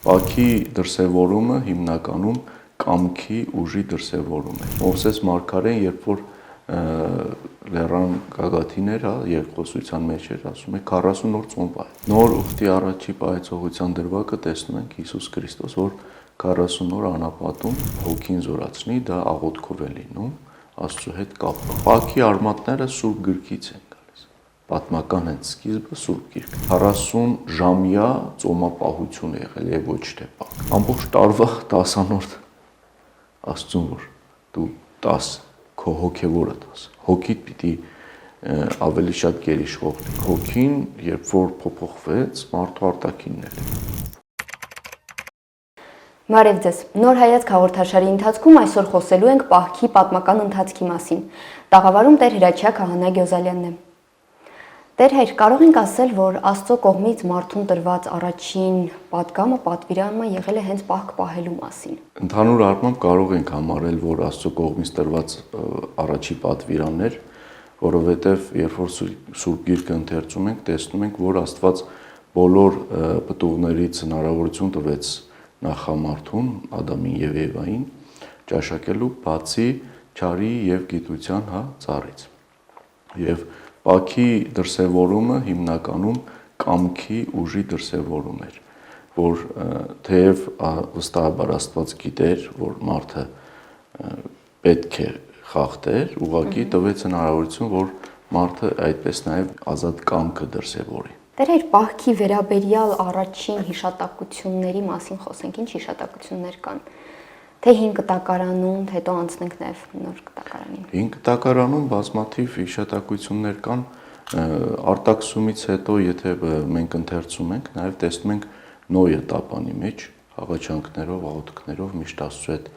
Պաքի դրսևորումը հիմնականում կամքի ուժի դրսևորում է։ Մովսես մարգարեն, երբ որ լեռան գագաթին էր, երկխոսության մեջ էր, ասում է 40 օր ծոմ պահել։ Նոր ուխտի առաջի պահեցողության դրվագը տեսնում ենք Հիսուս Քրիստոս, որ 40 օր անապատում հոգին զորացնի, դա աղոթքով է լինում, Աստծո հետ կապը։ Պաքի արմատները Սուրբ Գրքից են գալիս։ Պատմական հենց սկիզբը Սուրբ Գիրք։ 40 ժամյա ծոմապահություն է եղել եւ ոչ թե պակ։ Ամբողջ տարվա 10-րդ Աստծուն, որ դու 10 քո հոգևորը 10 հոգիդ պիտի ավելի շատ գերիշխող լինի։ Հոգին, երբ որ փոփոխվեց, մարդու արտաքինն է։ Բարև ձեզ։ Նոր հայացք հաղորդաշարի ընթացքում այսօր խոսելու ենք պահքի պատմական ընթացքի մասին։ Տաղավարում Տեր Հրաչյա Քահանա Գյոզալյանն է։ Տեր Հայր, կարող ենք ասել, որ Աստծո կողմից մարդուն տրված առաջին պատգամը, պատվիրանը եղել է հենց պահք պահելու մասին։ Ընդհանուր առմամբ կարող ենք համարել, որ Աստծո կողմից տրված առաջի պատվիրանն էր, որովհետև երբ որ Սուրբ Գիրքը ընթերցում ենք, տեսնում ենք, որ Աստված բոլոր պտուղներից հնարավորություն տվեց նախամարդուն, Ադամին եւ Եվային, ճաշակելու բացի չարի եւ գիտության ծառից։ Եվ պաքի դրսևորումը հիմնականում կամքի ուժի դրսևորում էր, որ թեև վստահաբար Աստված գիտեր, որ մարդը պետք է խախտեր, ուղղակի տվեց հնարավորություն, որ մարդը այդպես նաև ազատ կամքը դրսևորի։ Տեր Հայր, պահքի վերաբերյալ առաջին հիշատակությունների մասին խոսենք, ինչ հիշատակություններ կան։ Թե 5 կտակարանում, հետո անցնենք նաև նոր կտակարանին։ 5 կտակարանում բազմաթիվ հիշատակություններ կան, արտաքսումից հետո, եթե մենք ընթերցում ենք, նաև տեսնում ենք Նոյը տապանի մեջ աղաչանքներով, աղոթքներով միշտ Աստծո հետ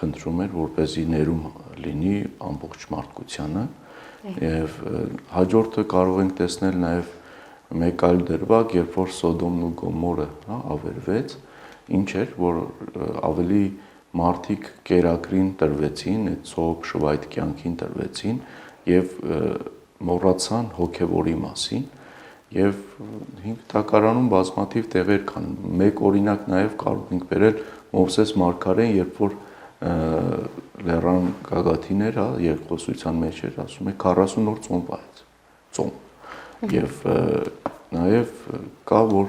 խնդրում էր, որպեսզի ներում լինի ամբողջ մարդկությանը, եւ հաջորդը կարող ենք տեսնել նաև մեկ այլ դրվագ, երբ որ Սոդոմն ու Գոմորը ավերվեց, ինչ էր, որ ավելի մարդիկ կերակրին տրվեցին, այդ ցոփ շվայտ կյանքին տրվեցին եւ մոռացան հոգեվորի մասին, եւ 5 տակարանում բազմաթիվ տեղեր կան։ Մեկ օրինակ նաև կարող ենք բերել Մովսես մարգարեն, երբ որ լեռան գագաթին էր, երկխոսության մեջ էր, ասում է 40 օր ծոմ պահեց։ Ծոմ։ Եվ նաև կա, որ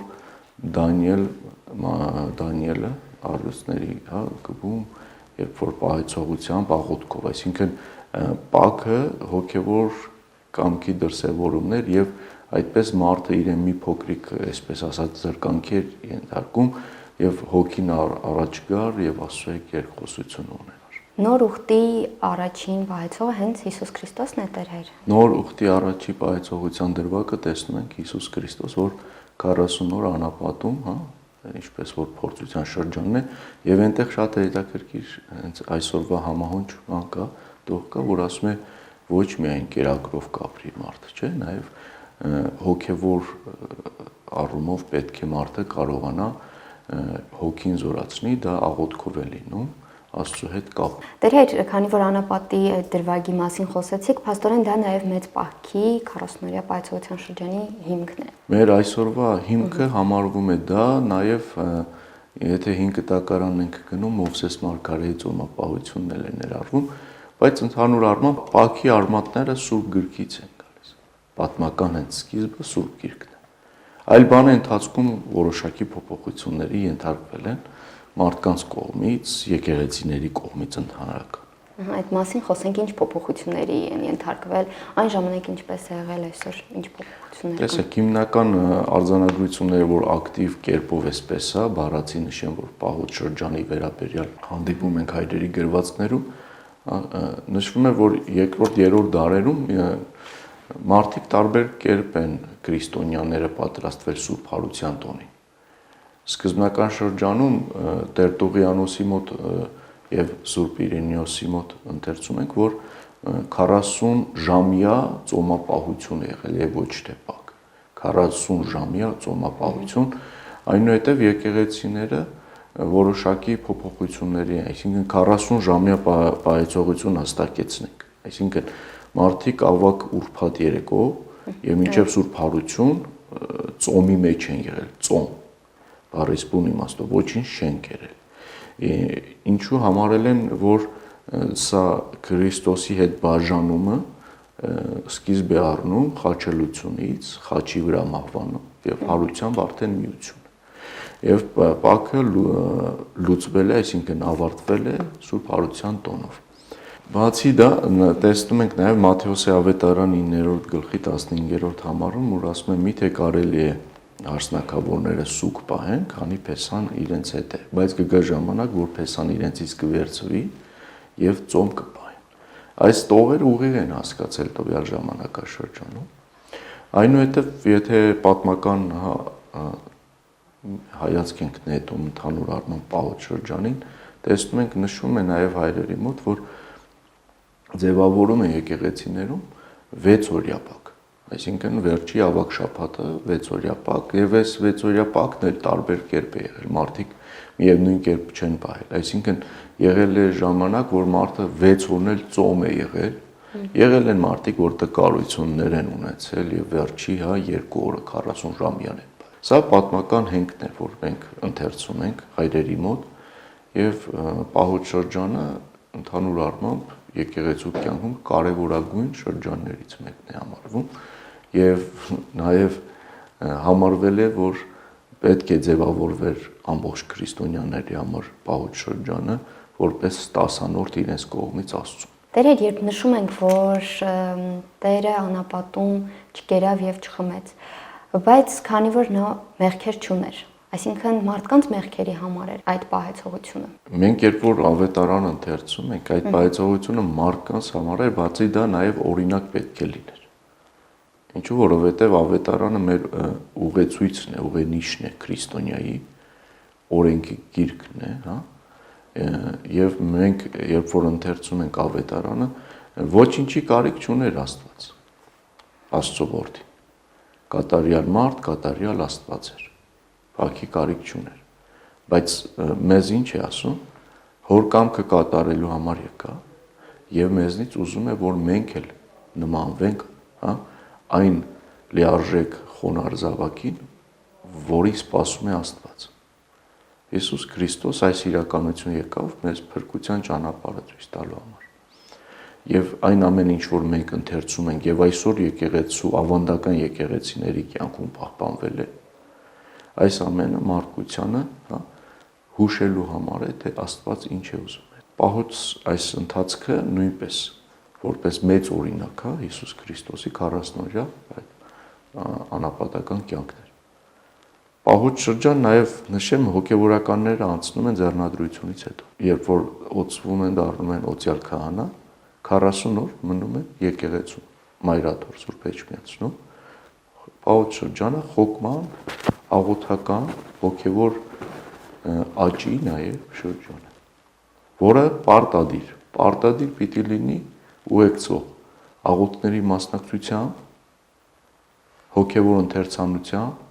Դանիելը արվեստների, գվում, երբ որ պահեցողությամբ, աղոթքով, այսինքն պակը հոգևոր կամքի դրսևորումն էր եւ այդպես մարդը իրեն մի փոքրիկ, այսպես ասած, զրկանքի էր ենթարկում եւ հոգին առաջ գար եւ Աստծո հետ երկխոսություն ուներ։ Նոր ուխտի առաջին պահեցողը հենց Հիսուս Քրիստոսն է, Տեր Հայր։ Նոր ուխտի առաջի պահեցողության դրվագը տեսնում ենք Հիսուս Քրիստոս, որ 40 օր անապատում, ինչպես որ փորձության շրջանն է, եւ այնտեղ շատ հետաքրքիր հենց այսօրվա համահունչ բան կա, դող կա, որ ասում է ոչ միայն կերակրով կապրի մարդը, չէ, նաեւ հոգևոր առումով պետք է մարդը կարողանա հոգին զորացնի, դա աղոթքով է լինում Աստծո հետ կապ։ Տեր Հայր, քանի որ անապատի դրվագի մասին խոսեցիք, փաստորեն դա նաև մեծ պահքի 40-օրյա պահեցողության շրջանի հիմքն է։ Մեր այսօրվա հիմքը համարվում է դա, նաև եթե 5 տակարանն ենք գնում, Մովսես մարգարեի ծոմապահությունն էլ է ներառվում, բայց ընդհանուր առմամբ պահքի արմատները Սուրբ Գրքից են գալիս։ Պատմական հենց սկիզբը Սուրբ Գիրքն է։ Այլ բանը ընթացքում որոշակի փոփոխությունների ենթարկվել են մարդկանց կողմից, եկեղեցիների կողմից ընդհանրական։ Այդ մասին խոսենք, ինչ փոփոխությունների են ենթարկվել, այն ժամանակ ինչպես է եղել, այսօր ինչ փոփոխություններ կան։ Տեսեք, հիմնական արձանագրությունները, որ ակտիվ կերպով էսպես է, բառացի նշեմ, որ պահոց շրջանի վերաբերյալ հանդիպում ենք հայրերի գրվածքներում, նշվում է, որ երկրորդ, երրորդ դարերում մարդիկ տարբեր կերպ են քրիստոնյաները պատրաստվել Սուրբ Հարության տոնին։ Սկզբնական շրջանում Տերտուղիանոսի մոտ եւ Սուրբ Իրենիոսի մոտ ընթերցում ենք, որ 40 ժամյա ծոմապահություն է եղել եւ ոչ թե պակ։ 40 ժամյա ծոմապահություն, այնուհետև եկեղեցիները որոշակի փոփոխությունների, այսինքն 40 ժամյա պահեցողություն հաստատեցնենք։ Այսինքն մարդիկ ավակ ուրբաթ երեկո եւ մինչեւ Սուրբ Հարություն ծոմի մեջ են եղել, ծոմ։ բառի բուն իմաստով ոչինչ չեն կերել։ Ինչու համարել են, որ սա Քրիստոսի հետ բաժանումը սկիզբ է առնում խաչելությունից, խաչի վրա մահվանով եւ հարությամբ արդեն միություն։ Եվ պակը լուծվել է, այսինքն ավարտվել է Սուրբ Հարության տոնով։ Բացի դա տեսնում ենք նաև Մատթեոսի ավետարան 9-րդ գլխի 15-րդ համարում, որ ասում է՝ միթե կարելի է հարսնաքավորները սուկ պահեն, քանի փեսան իրենց հետ է, բայց կգա ժամանակ, որ փեսան իրենցից կվերցվի եւ ծոմ կպահեն։ Այս տողերը ուղիղ են հասկացել տվյալ ժամանակաշրջանում։ Այնուհետև, եթե պատմական հայացք ենք նետում ընդհանուր առմամբ Պաղոց շրջանին, տեսնում ենք նշվում է նաև հայրերի մոտ, որ ձևավորում է եկեղեցիներում 6 օրյա պակ, այսինքն վերջի ավագ շաբաթը 6 օրյա պակ, եւ այս 6 օրյա պակն էլ տարբեր կերպ է եղել, մարդիկ միևնույն կերպ չեն պահել, այսինքն եղել է ժամանակ, որ մարդը 6 օրն էլ ծոմ է եղել են մարդիկ, որ տկարություններ են ունեցել եւ վերջի 2 օրը 40 ժամյան են։ Սա պատմական հենքն է, որ մենք ընթերցում ենք հայրերի մոտ եւ Պաղոց շրջանը ընդհանուր առմամբ եկեղեցու կյանքում կարևորագույն շրջաններից մեկն է համարվում եւ նաեւ համարվել է, որ պետք է ձևավորվեր ամբողջ քրիստոնյաների համար Պաղոց շրջանը որպես 10-անորդ իրենց կողմից Աստծուն։ Տերեր, երբ նշում ենք, որ Տերը անապատում չկերավ եւ չխմեց, բայց քանի որ նա մեղքեր չուներ, այսինքն մարդկանց մեղքերի համար էր այդ պահեցողությունը։ Մենք երբ որ ավետարան ընթերցում ենք, այդ պահեցողությունը մարդկանց համար էր, բացի դա նաև օրինակ պետք է լիներ։ Ինչու, որովհետև ավետարանը մեր ուղեցույցն է, ուղենիշն է քրիստոնյայի, օրենքի գիրքն է, հա։ Եվ մենք երբ որ ընթերցում ենք ավետարանը, ոչինչի կարիք չուներ Աստված, Աստծո որդին։ Կատարյալ մարդ, կատարյալ Աստված էր, փառքի կարիք չուներ, բայց մեզ ինչ է ասում, հոր կամքը կատարելու համար եկա եւ մեզնից ուզում է, որ մենք էլ նմանվենք, հա, այն լիարժեք խոնար զավակին, որի սպասում է Աստված։ Հիսուս Քրիստոս այս իրականություն եկավ մեզ փրկության ճանապարհը ցույց տալու համար։ Եվ այն ամեն ինչ, որ մենք ընթերցում ենք եւ այսօր եկեղեցու ավանդական եկեղեցիների կյանքում պահպանվել է, այս ամենը մարդկությանը, հա, հուշելու համար է, թե Աստված ինչ է ուզում։ Պահոց այս ընթացքը նույնպես որպես մեծ օրինակ է Հիսուս Քրիստոսի 40-օրյա անապատական կյանքն էր։ Պահոց շրջան նաև նշեմ հոգևորականները անցնում են ձեռնադրությունից հետո, երբ որ օծվում են, դառնում են օծյալ քահանա, 40 օր մնում են եկեղեցում, մայրաթոր Սուրբ Էջմիածնում։ Պահոց շրջանը խոկման, աղոթական, հոգևոր աճի նաև շրջան է, որը պարտադիր պիտի լինի ուղեկցող աղոթքների մասնակցությամբ, հոգևոր ընթերցանությամբ,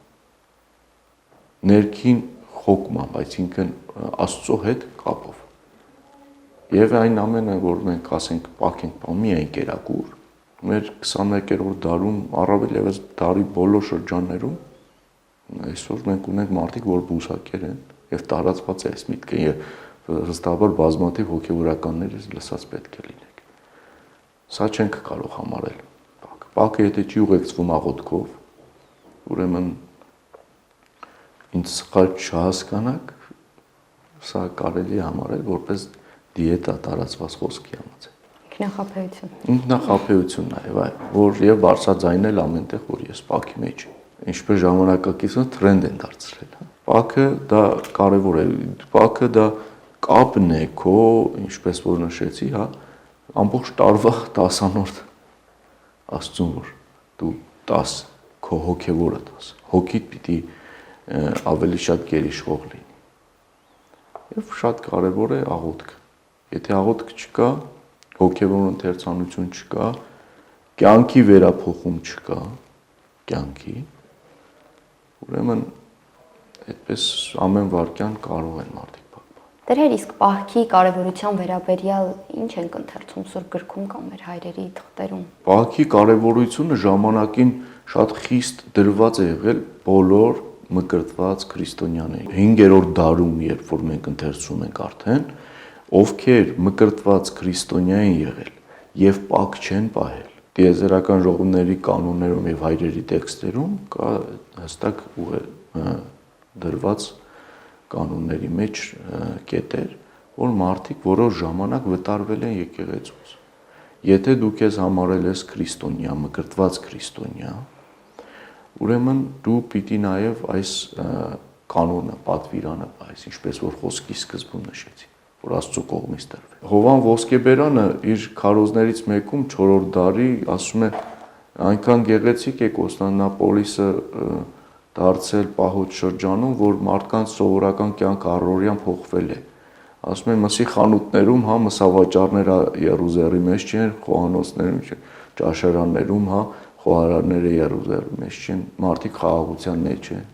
ներքին խոկմամբ, այսինքն Աստծո հետ կապով։ Եվ այն ամենը, որ մենք ասենք պահենք միայն կերակուր, մեր 21-րդ դարում, առավել ևս դարի բոլոր շրջաններում, այսօր մենք ունենք մարդիկ, որ բուսակեր են եւ տարածված է այս միտքը եւ հստակաբար բազմաթիվ հոգևորականներից լսած պետք է լինենք։ Սա չենք կարող համարել։ Պակը եթե չի ուղեկցվում աղոթքով, ուրեմն ինձ սխալ չհասկանաք, սա կարելի է համարել որպես դիետա տարածված խոսքի համաձայն։ Ինքնախաբեություն։ Ինքնախաբեություն նաև, որ եւ բարձրաձայնել ամենտեղ, որ ես պակի մեջ եմ։ Ինչպես ժամանակակիցը տրենդ են դարձրել։ Պակը դա կարևոր է, պակը դա կապն է քո, ինչպես որ նշեցի, հա, ամբողջ տարվա 10-անորդ Աստծուն, որ դու 10 քո հոգևորը 10 հոգիդ պիտի ավելի շատ գերիշխող լինի։ Եվ շատ կարևոր է աղոթքը։ Եթե աղոթք չկա, հոգևոր ընթերցանություն չկա, կյանքի վերափոխում չկա, ուրեմն այդպես ամեն վարքյան կարող են մարդիկ փոխվել։ Տերեր, իսկ պահքի կարևորության վերաբերյալ ինչ ենք ընթերցում Սուրբ գրքում կամ մեր հայրերի թղթերում։ Պահքի կարևորությունը ժամանակին շատ խիստ դրված է եղել բոլոր մկրտված քրիստոնյաներ։ 5-րդ դարում, երբ որ մենք ընթերցում ենք արդեն, ովքեր մկրտված քրիստոնյա են եղել եւ պակ չեն պահել։ Տիեզերական ժողովների կանոններում եւ հայրերի տեքստերում կա հստակ դրված կանոնների մեջ կետեր, որ մարդիկ որոշ ժամանակ վտարվել են եկեղեցուց։ Եթե դու քեզ համարել ես քրիստոնյա, մկրտված քրիստոնյա, ուրեմն դու պիտի նաև այս կանոնը, պատվիրանը, այս ինչպես որ խոսքի սկզբում նշեցի, որ Աստծո կողմից տրվել։ Հովան Ոսկեբերանը իր քարոզներից մեկում 4-րդ դարի ասում է այնքան գեղեցիկ է Կոստանդնուպոլիսը դարձել պահոց շրջանում, որ մարդկանց սովորական կյանք առօրյան փոխվել է։ Ասում են մսի խանութներում, հա, մսավաճառները Երուսաղեմի մեջ չեն, խոհանոցներում, ճաշարաններում, հա, խոհարարները Երուսաղեմի մեջ չեն, մարդիկ խաղաղության մեջ են։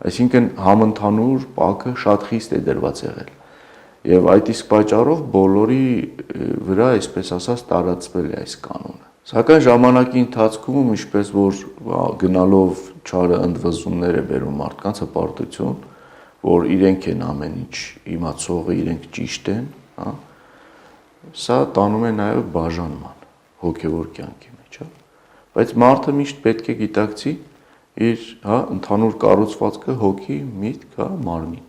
Այսինքն համընդհանուր պակը շատ խիստ է դրված եղել։ Եվ այդ իսկ պատճառով բոլորի վրա, այսպես ասած, տարածվել է այս կանոնը։ Սակայն ժամանակի ընթացքում, ինչպես որ գնալով չարը ընդվզումներ է բերում մարդկանց հպարտություն, որ իրենք են ամեն ինչ իմացողը, իրենք ճիշտ են, հա, սա տանում է նաև բաժանման հոգևոր կյանքի մեջ, հա։ Բայց մարդը միշտ պետք է գիտակցի իր, հա, ընդհանուր կառուցվածքը հոգի, միտք, հա, մարմին։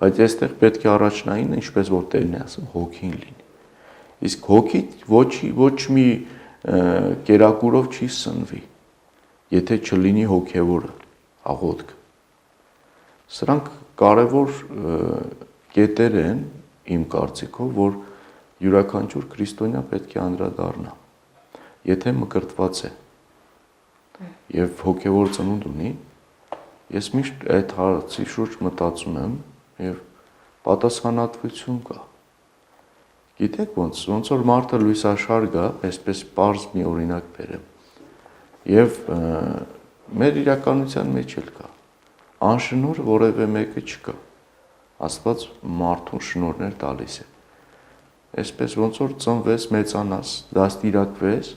Բայց այստեղ պետք է առաջնային, ինչպես որ Տերն է ասում, հոգին լինի։ Իսկ հոգի ոչ մի կերակուրով չի սնվի, եթե չլինի հոգևորը, աղոթքը։ Սրանք կարևոր կետեր են իմ կարծիքով, որ յուրաքանչյուր քրիստոնյա պետք է անդրադառնա, եթե մկրտված է եւ հոգևոր ծնունդ ունի, ես միշտ այդ հարցի շուրջ մտածում եմ եւ պատասխանատվություն կա։ Գիտեք ոնց որ մարդը լույսաշար գա, այսպես պարզ մի օրինակ բերեմ։ Եվ մեր իրականության մեջ էլ կա։ Անշնոր որևէ մեկը չկա։ Աստված մարդուն շնորհներ տալիս է։ Այսպես ոնց որ ծնվես, մեծանաս, դաստիարակվես,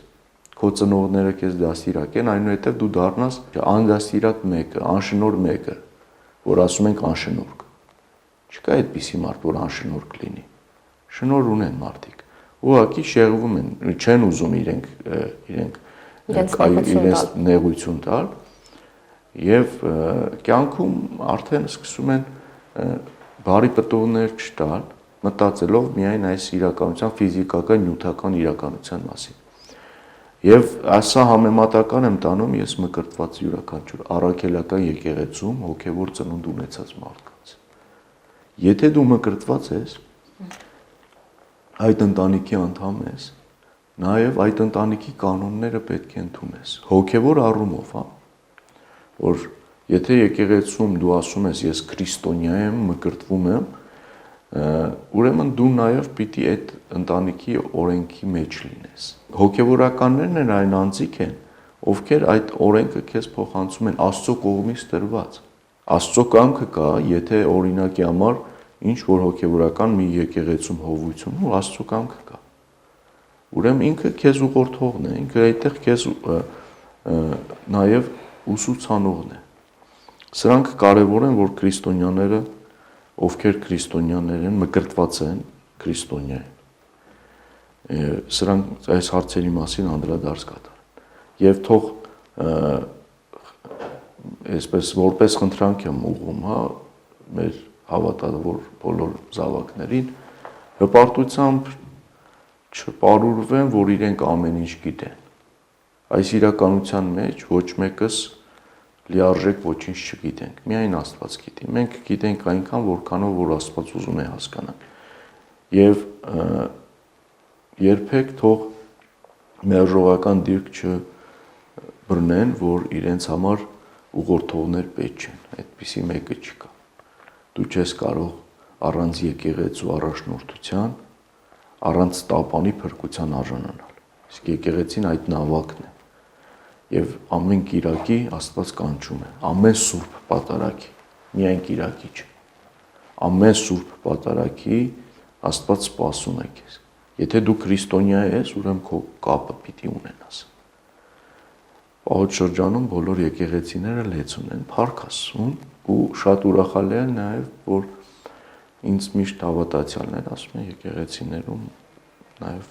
քո ծնողները քեզ դաստիարակեն, այնուհետև դու դառնաս անդաստիարակ մեկը, անշնոր մեկը, որ ասում ենք անշնորհք։ Չկա այդպիսի մարդ, որ անշնորհք լինի։ Շնորհ ունեն մարդիկ։ Ուղղակի շեղվում են, չեն ուզում իրենք նեղություն տալ եւ կյանքում արդեն սկսում են բարի պտուղներ չտալ, մտածելով միայն այս իրականության ֆիզիկական, նյութական իրականության մասին։ Եվ ասա համեմատական եմ տանում ես մկրտված յուրաքանչյուր առաքելական եկեղեցում հոգևոր ծնունդ ունեցած մարդկանց։ Եթե դու մկրտված ես, այդ ընտանիքի անդամ ես, նաև այդ ընտանիքի կանոնները պետք է ընդունես, հոգևոր առումով, հա, որ եթե եկեղեցում դու ասում ես ես քրիստոնյա եմ, մկրտվում եմ, ուրեմն դու նաև պիտի այդ ընտանիքի օրենքի մեջ լինես։ Հոգևորականներն են այն անձիկ են, ովքեր այդ օրենքը քեզ փոխանցում են Աստծո կողմից տրված։ Աստծո կամքը կա, եթե օրինակի համար ինչ որ հոգևորական մի եկեղեցում հովություն ու Աստծո կամքը կա։ Ուրեմն ինքը քեզ ուղղորդողն է, ինքը այդտեղ քեզ նաև ուսուցանողն է։ Սրանք կարևոր են, որ քրիստոնյաները, ովքեր քրիստոնյաներ են, մկրտված են, քրիստոնյա են, սրանք այս հարցերի մասին անդրադարձ կատարեն։ Եվ թող այսպես որպես խնդրանք եմ ուղղում, հա, մեր հավատավոր բոլոր զավակներին, հպարտությամբ չպարուրվեն, որ իրենք ամեն ինչ գիտեն։ Այս իրականության մեջ ոչ մեկս լիարժեք ոչինչ չգիտենք, միայն Աստված գիտի։ Մենք գիտենք այնքան, որքանով որ Աստված ուզում է հասկանանք։ Եվ երբեք թող մերժողական դիրք չբռնեն, որ իրենց համար ուղղորդողներ պետք չեն, այդպիսի մեկը չկա։ Դու չես կարող առանց եկեղեցու առաջնորդության, առանց տապանի փրկության արժանանալ։ Իսկ եկեղեցին այդ նավակն է։ Եվ ամեն կիրակի Աստված կանչում է, ամեն սուրբ պատարագի, միայն կիրակի չէ։ Ամեն սուրբ պատարագի Աստված սպասում է քեզ։ Եթե դու քրիստոնյա ես, ուրեմն քո կապը պիտի ունենաս։ Պահոց շրջանում բոլոր եկեղեցիները լեց ունեն, փառք Աստծուն, ու շատ ուրախալի է նաև, որ ինձ միշտ հավատացյալներ ասում են եկեղեցիներում նաև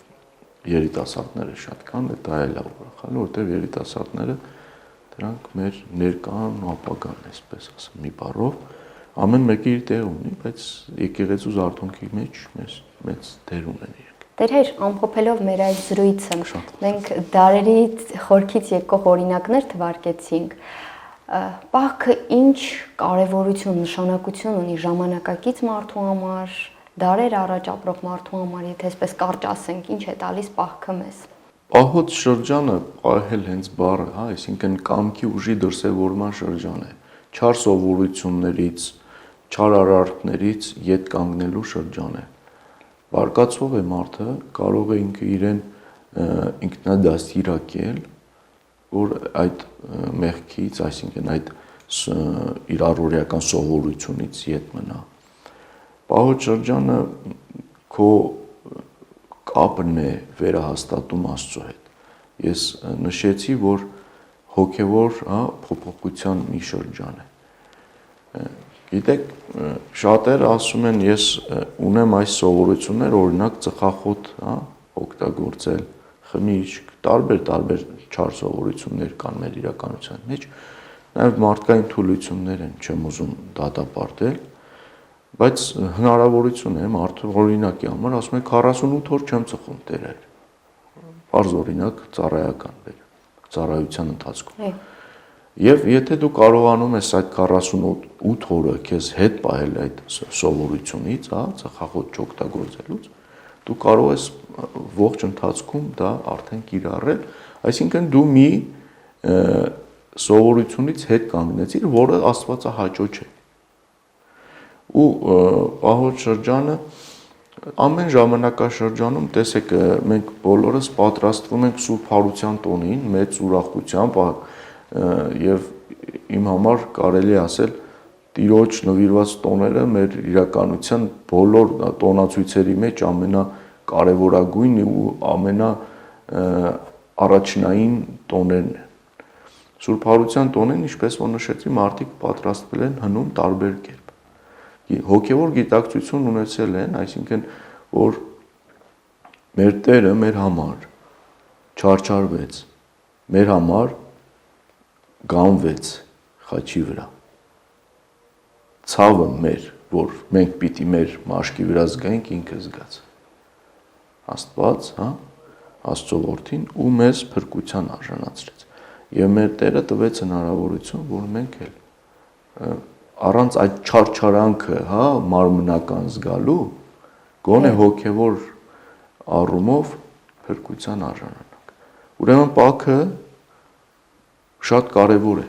երիտասարդները շատ կան, դա էլ է ուրախալի, որտեղ երիտասարդները դրանք մեր ներկան ու ապագան, այսպես ասեմ, մի բառով, ամեն մեկը իր տեղ ունի, բայց եկեղեցու զարթոնքի մեջ մեծ դեր ունեն իրենք։ Տեր ամփոփելով մեր այս զրույցը, մենք դարերի խորքից եկող օրինակներ թվարկեցինք։ Պահքը ինչ կարևորություն, նշանակություն ունի ժամանակակից մարդու համար, դարեր առաջ ապրող մարդու համար, եթե այսպես կարճ ասենք, ինչ է տալիս պահքը մեզ։ Պահոց շրջանը պահել հենց բառը, հա, այսինքն կամքի ուժի դրսևորման շրջան է։ Չար սովորություններից, չար արարքներից ետ կանգնելու շրջան է։ Բարկացող է մարդը, կարող է ինքը իրեն ինքնադաստիարակել, որ այդ մեղքից, այսինքն այդ իր առօրեական սովորությունից ետ մնա։ Պահոց շրջանը քո կապն է վերահաստատում Աստծո հետ։ Ես նշեցի, որ հոգևոր, հա, փոփոխության մի շրջան է։ Գիտեք, շատերը ասում են, ես ունեմ այս սովորություններ, օրինակ ծխախոտ, հա, օգտագործել, խմիչք, տարբեր չար սովորություններ կան մեր իրականության մեջ, նաև մարդկային թուլություններ են, չեմ ուզում դատապարտել, բայց հնարավորություն է մարդը օրինակի համար ասում է 48 օր չեմ ծխում տերել։ Պարզ օրինակ ծառայական ծառայության ընթացքում։ Եվ եթե դու կարողանում ես այդ 48 օրը քեզ հետ պահել այդ սովորությունից, հա, ծխախոտ չօգտագործելուց, դու կարող ես ողջ ընթացքում դա արդեն կիրառել, այսինքն դու մի սովորությունից հետ կանգնեցիր, որը աստվածահաճո չէ։ Ու պահոց շրջանը ամեն ժամանակաշրջանում, տեսեք, մենք բոլորս պատրաստվում ենք Սուրբ Հարության տոնին, մեծ ուրախությամբ, եւ իմ համար կարելի ասել Տիրոջ նվիրված տոները մեր իրականության բոլոր տոնացույցերի մեջ ամենակարևորագույն ու ամենաառաջնային տոներն են։ Սուրբ Հարության տոնին, ինչպես որ նշեցի, մարդիկ պատրաստվել են հնում տարբեր կերպ։ Հոգևոր գիտակցություն ունեցել են, այսինքն, որ մեր Տերը մեր համար չարչարվեց, մեր համար գանվեց խաչի վրա։ Ցավը մեր, որ մենք պիտի մեր մաշկի վրա զգայինք, ինքը զգաց։ Աստված, հա, Աստծո որդին ու մեզ փրկության արժանացրեց։ Եվ մեր Տերը տվեց հնարավորություն, որ մենք էլ առանց այդ չարչարանքը, հա, մարմնական զգալու, գոնե հոգևոր առումով փրկության արժանանանք։ Ուրեմն պահքը շատ կարևոր է։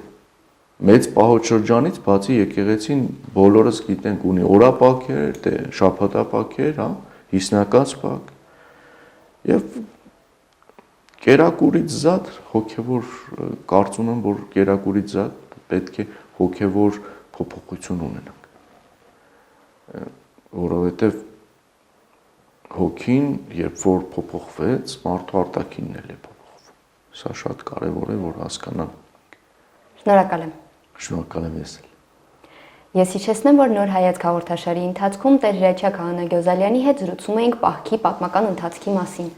Մեծ պահոց շրջանից բացի եկեղեցին բոլորս գիտենք ունի օրապահքեր, շաբաթապահքեր, հա, հիսնակաց պահք։ Եվ կերակուրից զատ հոգևոր կարծում եմ, որ կերակուրից զատ պետք է հոգևոր փոփոխություն ունենանք, որովհետև հոգին, երբ որ փոփոխվեց, մարդու արտաքինն էլ է փոփոխվում։ Սա շատ կարևոր է, որ հասկանանք։ Շնորհակալ եմ։ Շնորհակալ եմ ես էլ։ Ես հիշեցնեմ, որ Նոր հայացք հաղորդաշարի ընթացքում Տեր Հրաչյա Քահանա Գյոզալյանի հետ զրուցում էինք պահքի պատմական ընթացքի մասին։